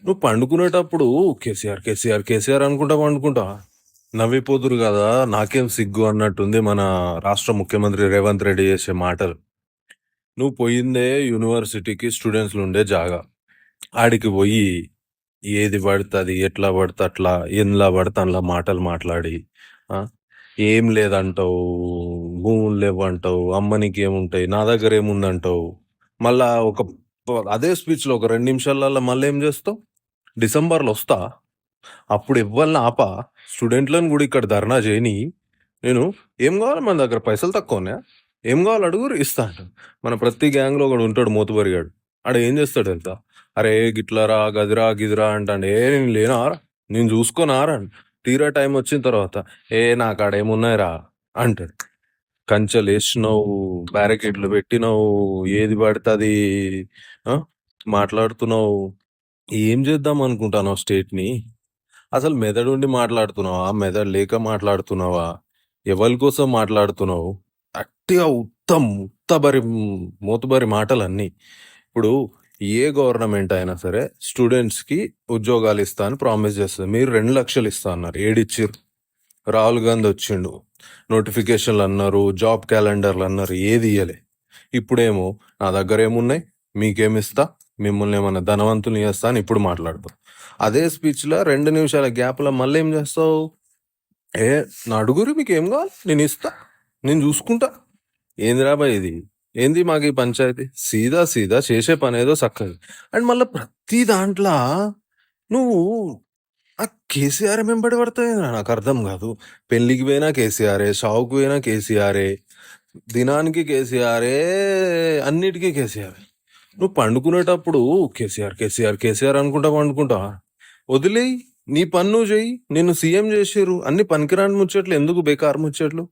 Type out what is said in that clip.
నువ్వు పండుకునేటప్పుడు కేసీఆర్ కేసీఆర్ కేసీఆర్ అనుకుంటా పండుకుంటావా? నవ్విపోదురు కదా, నాకేం సిగ్గు అన్నట్టుంది మన రాష్ట్ర ముఖ్యమంత్రి రేవంత్ రెడ్డి చేసే మాటలు. నువ్వు పోయిందే యూనివర్సిటీకి స్టూడెంట్స్ ఉండే జాగా. ఆడికి పోయి ఏది పడుతుంది, ఎట్లా పడితే అట్లా, ఎంలా పడితే అందులో మాటలు మాట్లాడి ఆ, ఏం లేదంటావు, భూములు లేవంటావు, అమ్మనికి ఏముంటాయి, నా దగ్గర ఏముందంటావు. మళ్ళా అదే స్పీచ్లో ఒక 2 నిమిషాలలో మళ్ళీ ఏం చేస్తావు? డిసెంబర్లో వస్తా, అప్పుడు ఇవ్వాలని ఆపా, స్టూడెంట్లను కూడా ఇక్కడ ధర్నా చేయని. నేను ఏం కావాలి, మన దగ్గర పైసలు తక్కువనే, ఏం కావాలి అడుగురు ఇస్తా అంట. మన ప్రతి గ్యాంగ్లో ఒకడు ఉంటాడు మోతుబరిగాడు. ఆడ ఏం చేస్తాడు ఎంత, అరే గిట్లరా గదిరా గిదిరా అంటాడు. నేను లేనారా, నేను చూసుకోనారా. తీరా టైం వచ్చిన తర్వాత నా కాడ ఏమున్నాయిరా అంటాడు. కంచెలు వేసినావు, బ్యారికేడ్లు పెట్టినావు, ఏది పడుతుంది మాట్లాడుతున్నావు. ఏం చేద్దాం అనుకుంటాను స్టేట్ని? అసలు మెదడుండి మాట్లాడుతున్నావా, మెదడు లేక మాట్లాడుతున్నావా, ఎవరి కోసం మాట్లాడుతున్నావు? గట్టిగా ఉత్తబరి మూతబరి మాటలన్నీ. ఇప్పుడు ఏ గవర్నమెంట్ అయినా సరే స్టూడెంట్స్కి ఉద్యోగాలు ఇస్తా అని ప్రామిస్ చేస్తుంది. మీరు 2 లక్షలు ఇస్తా అన్నారు, ఏడిచ్చిర్రు? రాహుల్ గాంధీ వచ్చిండు, నోటిఫికేషన్లు అన్నారు, జాబ్ క్యాలెండర్లు అన్నారు, ఏది ఇయ్యలే. ఇప్పుడేమో నా దగ్గర ఏమున్నాయి, మీకేమిస్తా, మిమ్మల్ని ఏమన్నా ధనవంతులు చేస్తా అని ఇప్పుడు మాట్లాడతావు. అదే స్పీచ్లో 2 నిమిషాల గ్యాప్లో మళ్ళీ ఏం చేస్తావు? నా అడుగురు, మీకు ఏం కావాలి నేను ఇస్తా, నేను చూసుకుంటా. ఏంది రాబాయ్ ఇది? ఏంది మాకు ఈ పంచాయతీ? సీదా సీదా చేసే పని ఏదో చక్కగా. అండ్ మళ్ళీ ప్రతి దాంట్లో నువ్వు ఆ కేసీఆర్ వెంబడి పడతాయి, నాకు అర్థం కాదు. పెళ్లికి పోయినా కేసీఆరే, షావుకు పోయినా కేసీఆరే, దినానికి కేసీఆరే, అన్నిటికీ కేసీఆర్. నువ్వు పండుకునేటప్పుడు కేసీఆర్ కేసీఆర్ కేసీఆర్ అనుకుంటా పండుకుంటావా? వదిలేయి, నీ పని నువ్వు చెయ్యి. నిన్ను సీఎం చేసిర్రు, అన్ని పనికిరాని ముచ్చట్లు ఎందుకు, బేకారు ముచ్చట్లు?